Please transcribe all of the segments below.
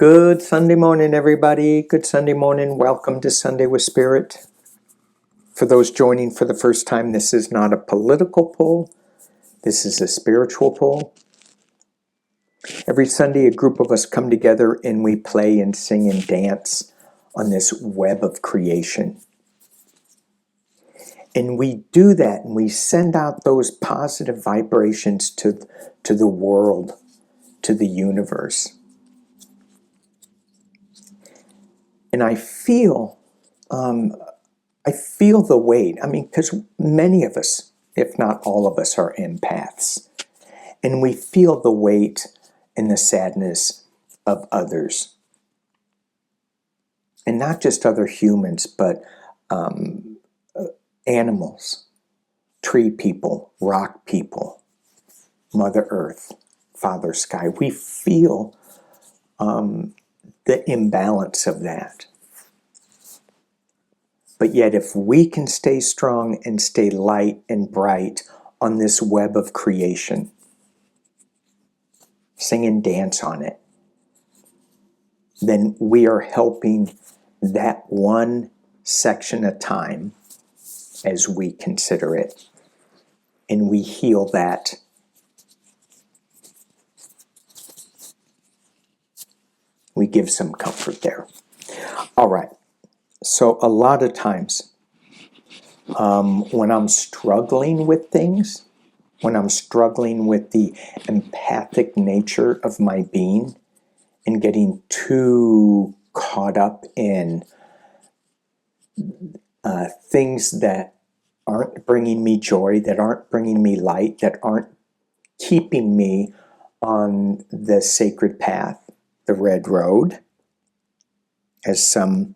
Good Sunday morning, everybody. Good Sunday morning. Welcome to Sunday with Spirit. For those joining for the first time, this is not a political poll. This is a spiritual poll. Every Sunday, a group of us come together and we play and sing and dance on this web of creation. And we do that and we send out those positive vibrations to the world, to the universe. And I feel the weight. Because many of us, if not all of us, are empaths. And we feel the weight and the sadness of others. And not just other humans, but animals, tree people, rock people, Mother Earth, Father Sky. We feel the imbalance of that. But yet if we can stay strong and stay light and bright on this web of creation, sing and dance on it, then we are helping that one section at a time as we consider it. And we heal that. We give some comfort there. All right. So a lot of times when I'm struggling with things, when I'm struggling with the empathic nature of my being and getting too caught up in things that aren't bringing me joy, that aren't bringing me light, that aren't keeping me on the sacred path, the red road, as some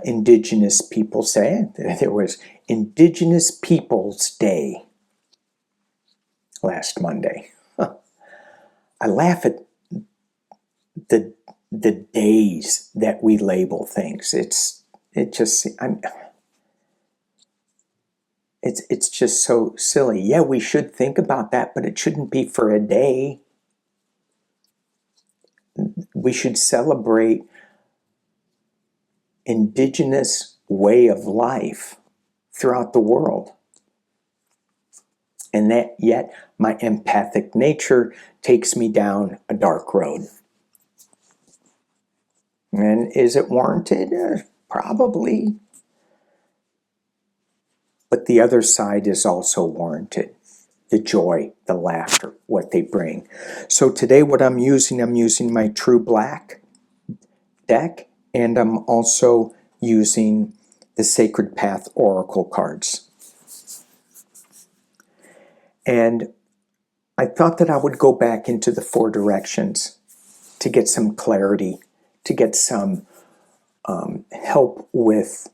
indigenous people say. There was Indigenous Peoples Day last Monday. I laugh at the days that we label things. It's just so silly. Yeah, we should think about that, but it shouldn't be for a day. We should celebrate indigenous way of life throughout the world. And that yet my empathic nature takes me down a dark road. And is it warranted? Probably. But the other side is also warranted. The joy, the laughter, what they bring. So today what I'm using my True Black deck, and I'm also using the Sacred Path Oracle cards. And I thought that I would go back into the four directions to get some clarity, to get some help with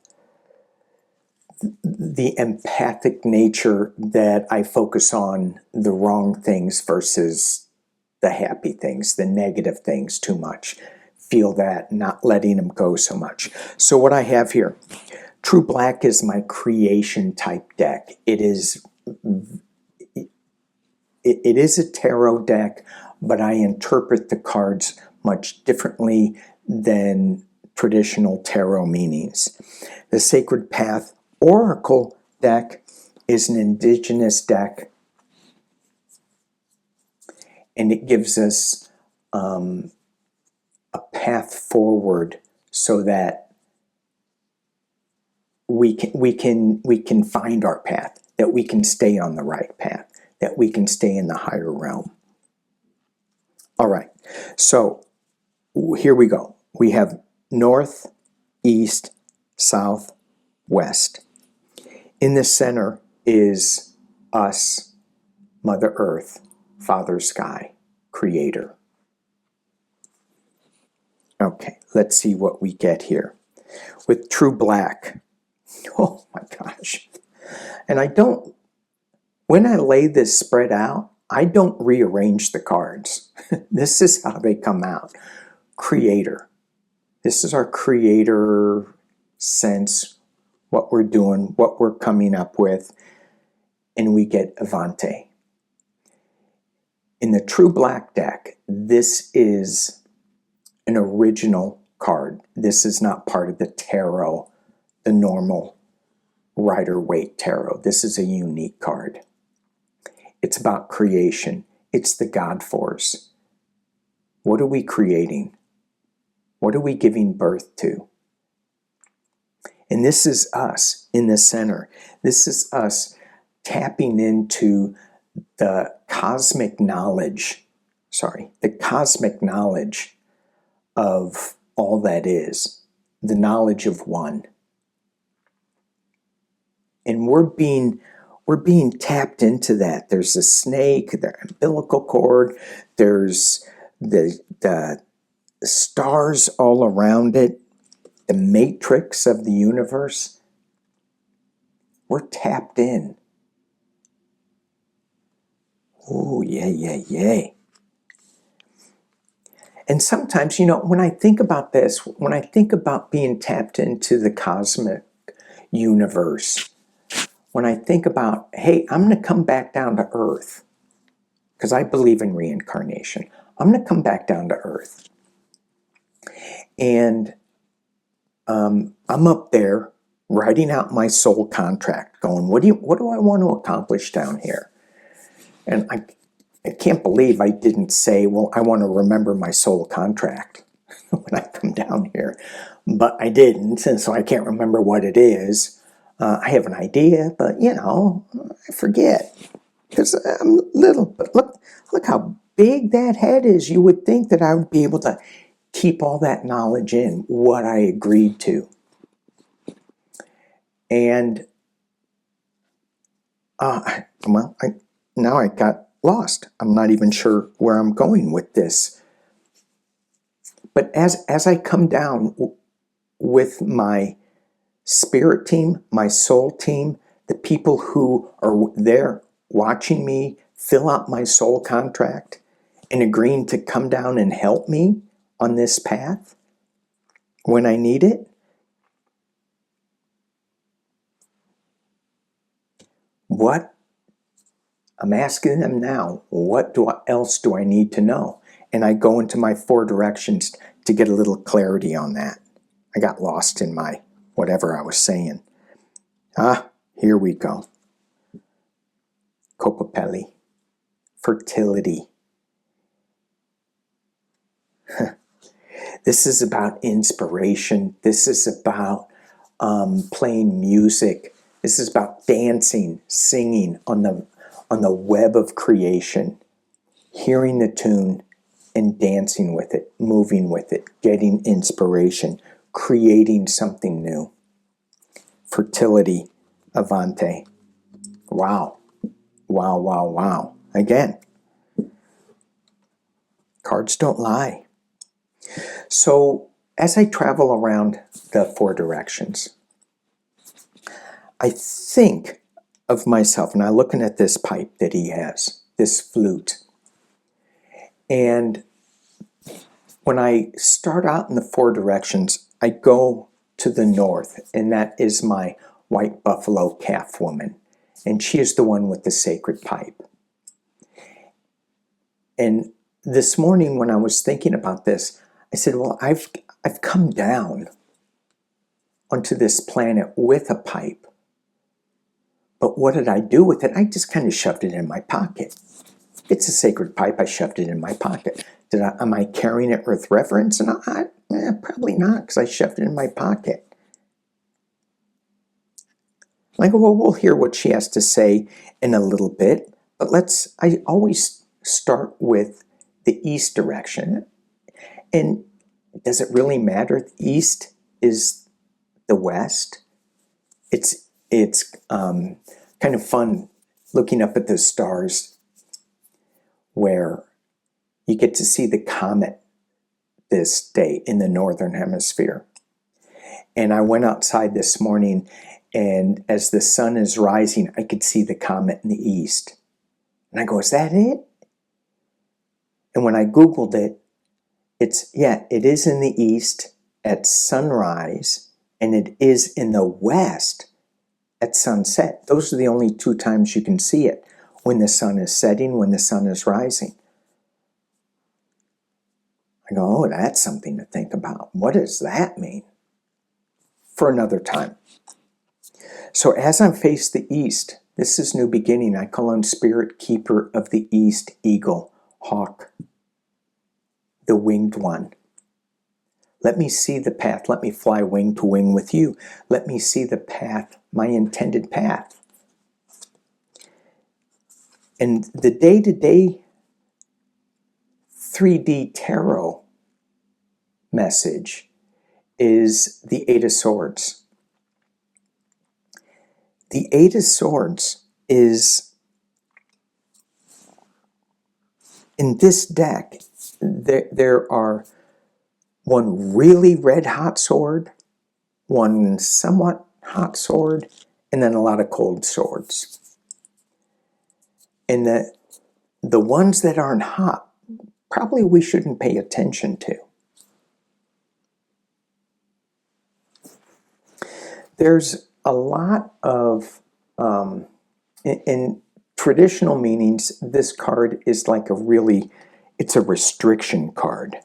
the empathic nature that I focus on the wrong things versus the happy things, the negative things too much. Feel that, not letting them go so much. So what I have here, True Black is my creation type deck. It is a tarot deck, but I interpret the cards much differently than traditional tarot meanings. The Sacred Path Oracle deck is an indigenous deck, and it gives us a path forward so that we can find our path, that we can stay on the right path, that we can stay in the higher realm. All right, so here we go. We have north, east, south, west. In the center is us, Mother Earth, Father Sky, Creator. Okay, let's see what we get here. With True Black, oh my gosh. And when I lay this spread out, I don't rearrange the cards. This is how they come out. Creator. This is our creator sense, what we're doing, what we're coming up with, and we get Avante. In the True Black deck, this is an original card. This is not part of the tarot, the normal Rider-Waite tarot. This is a unique card. It's about creation. It's the God force. What are we creating? What are we giving birth to? And this is us in the center. This is us tapping into the cosmic knowledge, the cosmic knowledge of all that is, the knowledge of one. And we're being tapped into that. There's a snake, the umbilical cord, there's the stars all around it, the matrix of the universe. We're tapped in. Oh, yay. And sometimes, when I think about this, when I think about being tapped into the cosmic universe, when I think about, hey, I'm going to come back down to Earth, because I believe in reincarnation. I'm going to come back down to Earth. And I'm up there writing out my soul contract, going, what do I want to accomplish down here? And I can't believe I didn't say, well, I want to remember my soul contract when I come down here. But I didn't, and so I can't remember what it is. I have an idea, but, I forget. Because I'm little. But look how big that head is. You would think that I would be able to keep all that knowledge in, what I agreed to. And, now I got lost. I'm not even sure where I'm going with this. But as I come down with my spirit team, my soul team, the people who are there watching me fill out my soul contract and agreeing to come down and help me on this path when I need it, I'm asking them now, what else do I need to know? And I go into my 4 directions to get a little clarity on that. I got lost in my whatever I was saying. Here we go. Copapelli. Fertility. This is about inspiration. This is about playing music. This is about dancing, singing on the web of creation, hearing the tune and dancing with it, moving with it, getting inspiration, creating something new. Fertility, Avante. Wow. Again, cards don't lie. So as I travel around the 4 directions, I think of myself, and I'm looking at this pipe that he has, this flute. And when I start out in the 4 directions, I go to the north, and that is my white buffalo calf woman. And she is the one with the sacred pipe. And this morning when I was thinking about this, I said, well, I've come down onto this planet with a pipe. But what did I do with it? I just kind of shoved it in my pocket. It's a sacred pipe. I shoved it in my pocket. Am I carrying it with reverence? And probably not, because I shoved it in my pocket. I go, well, we'll hear what she has to say in a little bit. But I always start with the east direction. And does it really matter? The east is the west. It's kind of fun looking up at the stars where you get to see the comet this day in the northern hemisphere. And I went outside this morning, and as the sun is rising, I could see the comet in the east. And I go, is that it? And when I Googled it, it is in the east at sunrise, and it is in the west at sunset. Those are the only 2 times you can see it, when the sun is setting, when the sun is rising. I go, oh, that's something to think about. What does that mean? For another time. So as I face the east, this is new beginning. I call on Spirit Keeper of the East, Eagle, Hawk, the winged one. Let me see the path. Let me fly wing to wing with you. Let me see the path, my intended path. And the day-to-day 3D tarot message is the Eight of Swords. The Eight of Swords is, in this deck, there are one really red hot sword, one somewhat hot sword, and then a lot of cold swords. And the ones that aren't hot, probably we shouldn't pay attention to. There's a lot of, in traditional meanings, this card is like it's a restriction card.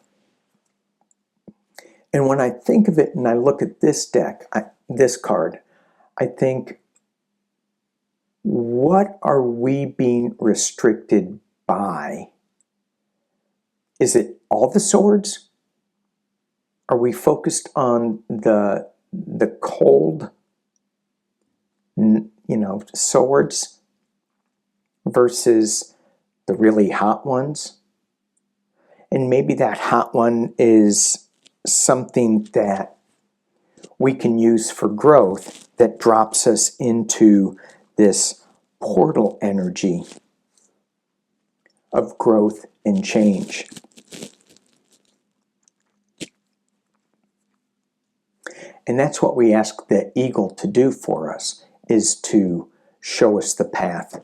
And when I think of it and I look at this deck, this card, I think, what are we being restricted by? Is it all the swords? Are we focused on the cold, swords versus the really hot ones? And maybe that hot one is something that we can use for growth that drops us into this portal energy of growth and change. And that's what we ask the eagle to do for us, is to show us the path,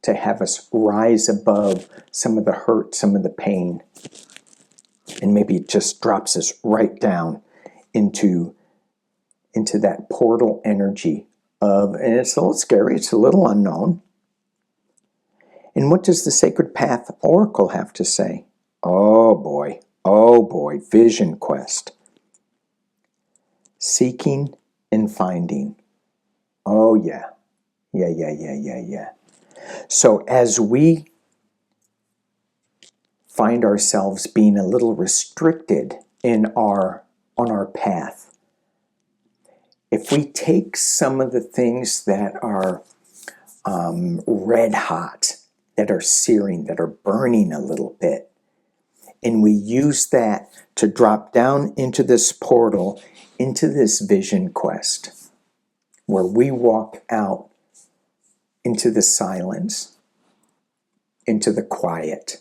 to have us rise above some of the hurt, some of the pain, and maybe it just drops us right down into that portal energy of, and it's a little scary, it's a little unknown. And what does the Sacred Path Oracle have to say? Oh boy, Vision Quest. Seeking and finding. Oh yeah. So as we find ourselves being a little restricted on our path, if we take some of the things that are red hot, that are searing, that are burning a little bit, and we use that to drop down into this portal, into this vision quest, where we walk out into the silence, into the quiet.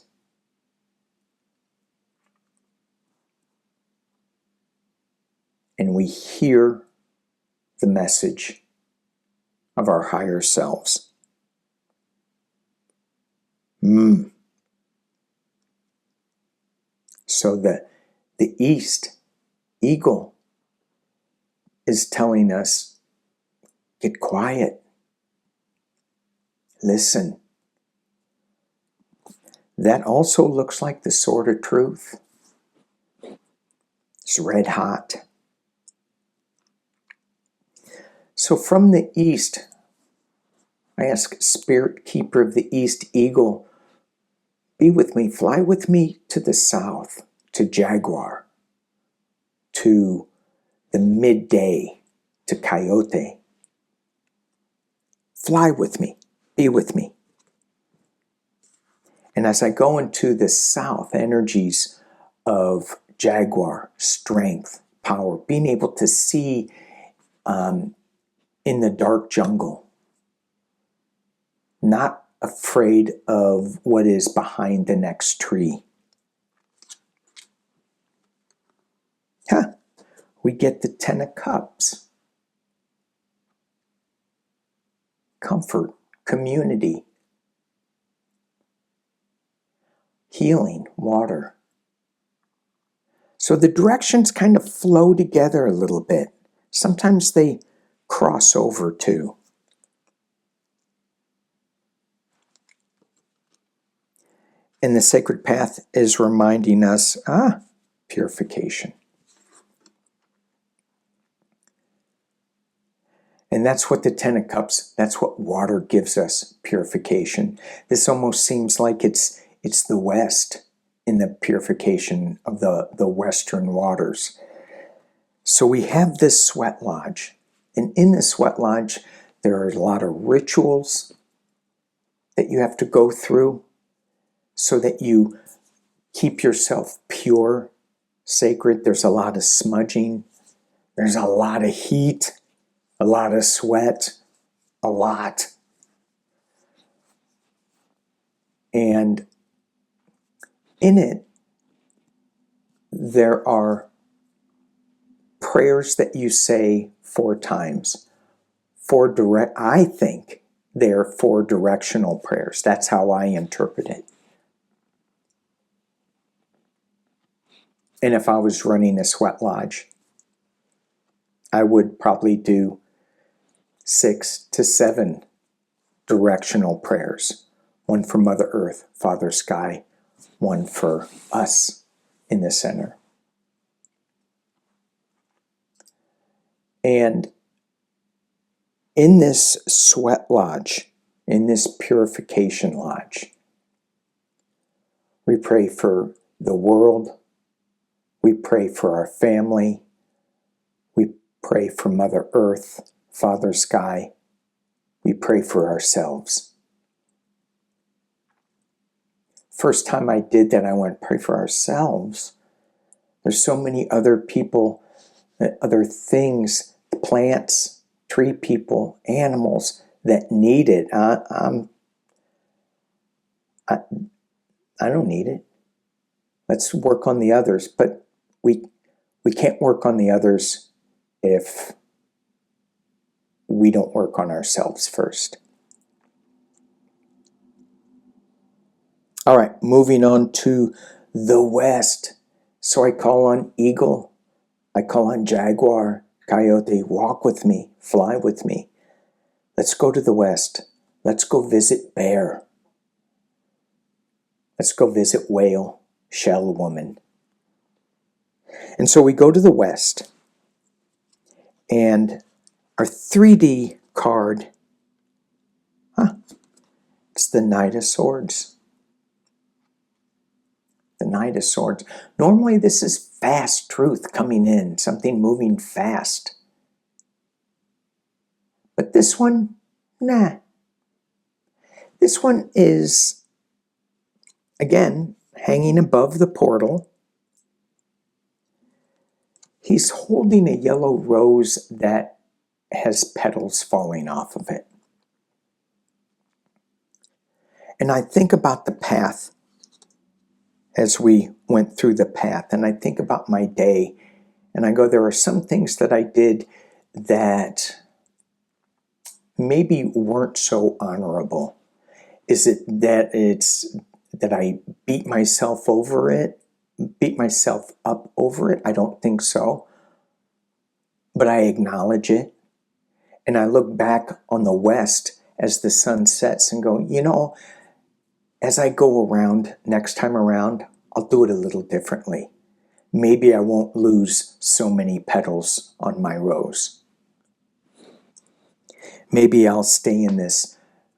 And we hear the message of our higher selves. So the East Eagle is telling us, get quiet, listen. That also looks like the sword of truth. It's red hot. So from the East, I ask Spirit Keeper of the East Eagle, be with me, fly with me to the south, to Jaguar, to the midday, to Coyote. Fly with me, be with me. And as I go into the south, energies of Jaguar, strength, power, being able to see in the dark jungle, not afraid of what is behind the next tree. We get the Ten of Cups. Comfort, community, healing, water. So the directions kind of flow together a little bit. Sometimes they cross over too. And the sacred path is reminding us, purification. And that's what the Ten of Cups, that's what water gives us, purification. This almost seems like it's the West in the purification of the Western waters. So we have this sweat lodge. And in the sweat lodge, there are a lot of rituals that you have to go through so that you keep yourself pure, sacred. There's a lot of smudging. There's a lot of heat, a lot of sweat, a lot. And in it, there are prayers that you say 4 times. I think they're 4 directional prayers. That's how I interpret it. And if I was running a sweat lodge, I would probably do 6 to 7 directional prayers. 1 for Mother Earth, Father Sky, 1 for us in the center. And in this sweat lodge, in this purification lodge, we pray for the world, we pray for our family, we pray for Mother Earth, Father Sky, we pray for ourselves. First time I did that, I went, pray for ourselves. There's so many other people, other things, plants, tree people, animals that need it. I don't need it. Let's work on the others. But we can't work on the others if we don't work on ourselves first. All right, moving on to the West. So I call on eagle, I call on jaguar, coyote, walk with me, fly with me. Let's go to the West. Let's go visit bear. Let's go visit whale, shell woman. And so we go to the West, and our 3D card, it's the Knight of Swords. The Knight of Swords. Normally this is fast truth coming in, something moving fast. But this one, nah. This one is, again, hanging above the portal. He's holding a yellow rose that has petals falling off of it. And I think about the path as we went through the path, and I think about my day, and I go, there are some things that I did that maybe weren't so honorable. Is it that I beat myself up over it? I don't think so. But I acknowledge it. And I look back on the West as the sun sets and go, as I go around next time around, I'll do it a little differently. Maybe I won't lose so many petals on my rose. Maybe I'll stay in this,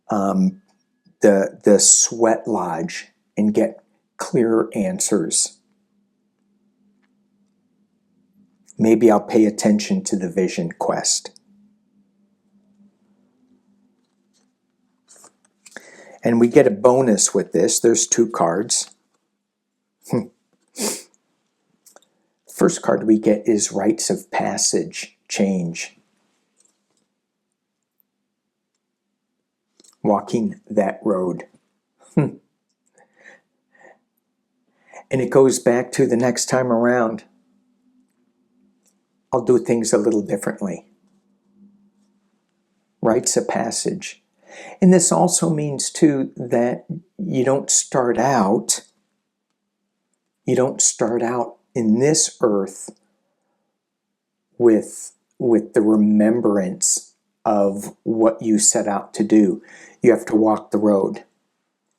the sweat lodge and get clearer answers. Maybe I'll pay attention to the vision quest. And we get a bonus with this. There's 2 cards. First card we get is rites of passage, change. Walking that road. And it goes back to the next time around, I'll do things a little differently. Rites of passage. And this also means too that you don't start out in this earth with the remembrance of what you set out to do. You have to walk the road.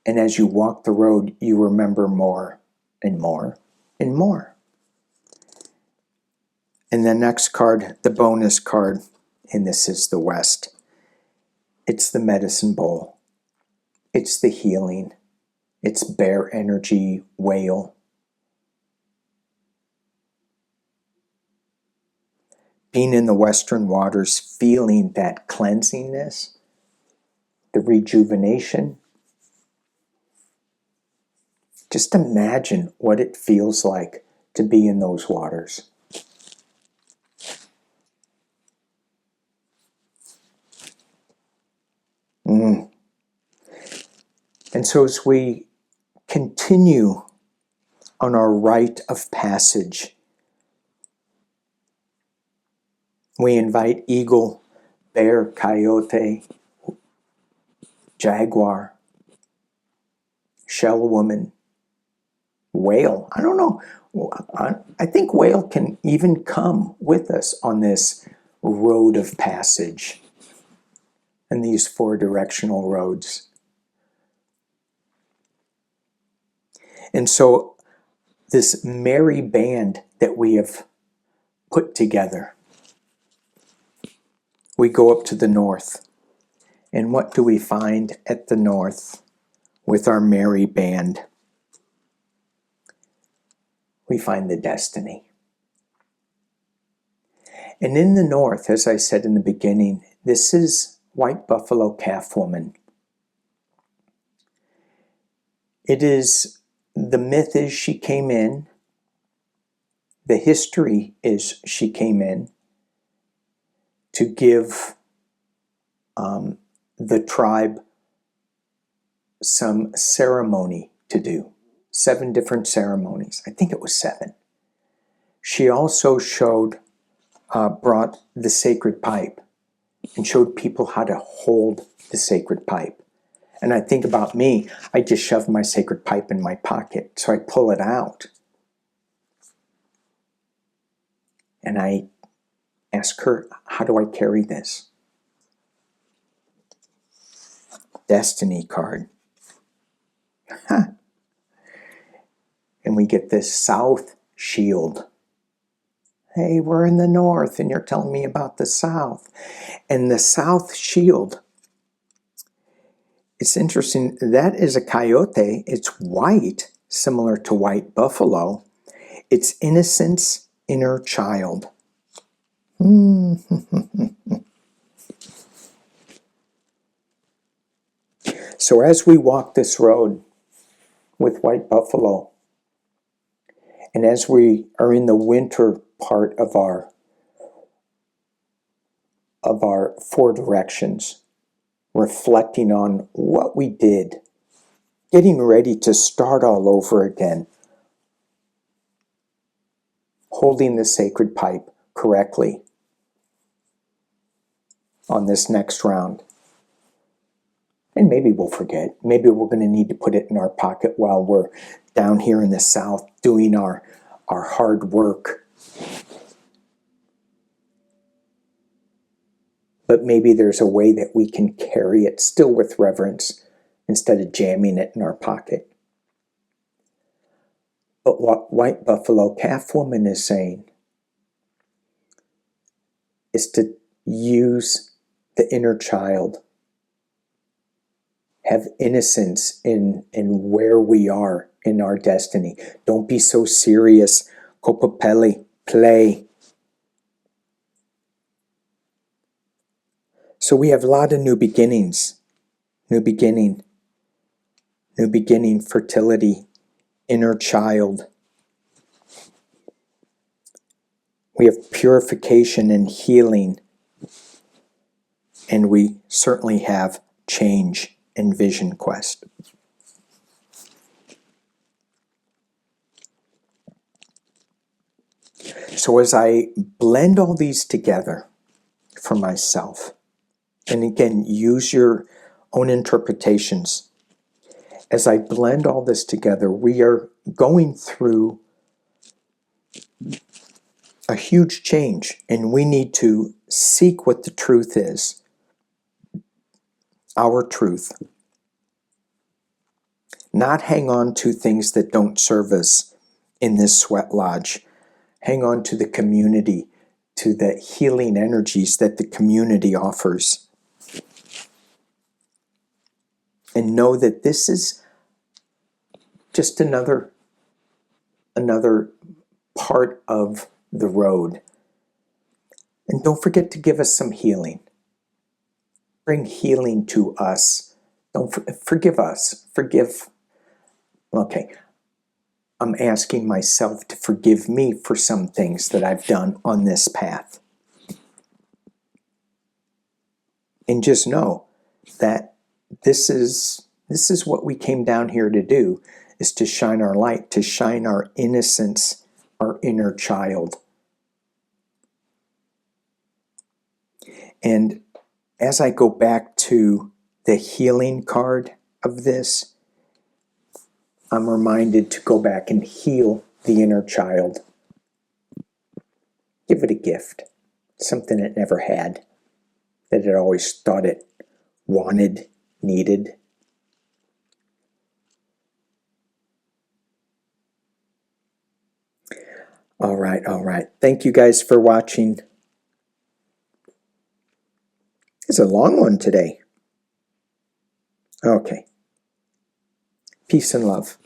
And as you walk the road, you remember more and more and more. And the next card, the bonus card, and this is the West. It's the medicine bowl. It's the healing. It's bear energy, whale. Being in the Western waters, feeling that cleansingness, the rejuvenation. Just imagine what it feels like to be in those waters. And so as we continue on our rite of passage, we invite eagle, bear, coyote, jaguar, shell woman, whale. I don't know. I think whale can even come with us on this road of passage and these 4 directional roads. And so this merry band that we have put together, we go up to the north. And what do we find at the north with our merry band? We find the destiny. And in the north, as I said in the beginning, this is white buffalo calf woman. It is, the myth is she came in. The history is she came in to give the tribe some ceremony to do. 7 different ceremonies. I think it was 7. She also brought the sacred pipe and showed people how to hold the sacred pipe. And I think about me, I just shove my sacred pipe in my pocket. So I pull it out. And I ask her, how do I carry this? Destiny card. And we get this south shield. Hey, we're in the north and you're telling me about the south. And the south shield, it's interesting, that is a coyote. It's white, similar to white buffalo. It's innocence, inner child. So as we walk this road with white buffalo, and as we are in the winter part of our 4 directions, reflecting on what we did, getting ready to start all over again, holding the sacred pipe correctly on this next round. And maybe we'll forget. Maybe we're going to need to put it in our pocket while we're down here in the south doing our hard work. But maybe there's a way that we can carry it still with reverence instead of jamming it in our pocket. But what white buffalo calf woman is saying is to use the inner child, have innocence in where we are in our destiny. Don't be so serious. Copapelli, play. So we have a lot of new beginnings. New beginning, fertility, inner child. We have purification and healing. And we certainly have change and vision quest. So as I blend all these together for myself, and again, use your own interpretations. As I blend all this together, we are going through a huge change, and we need to seek what the truth is, our truth. Not hang on to things that don't serve us in this sweat lodge. Hang on to the community, to the healing energies that the community offers. And know that this is just another part of the road. And don't forget to give us some healing. Bring healing to us. Don't forgive us. Forgive. Okay. I'm asking myself to forgive me for some things that I've done on this path. And just know that this is what we came down here to do, is to shine our light, to shine our innocence, our inner child. And as I go back to the healing card of this, I'm reminded to go back and heal the inner child. Give it a gift, something it never had, that it always thought it wanted, needed. All right, all right. Thank you guys for watching. It's a long one today. Okay. Peace and love.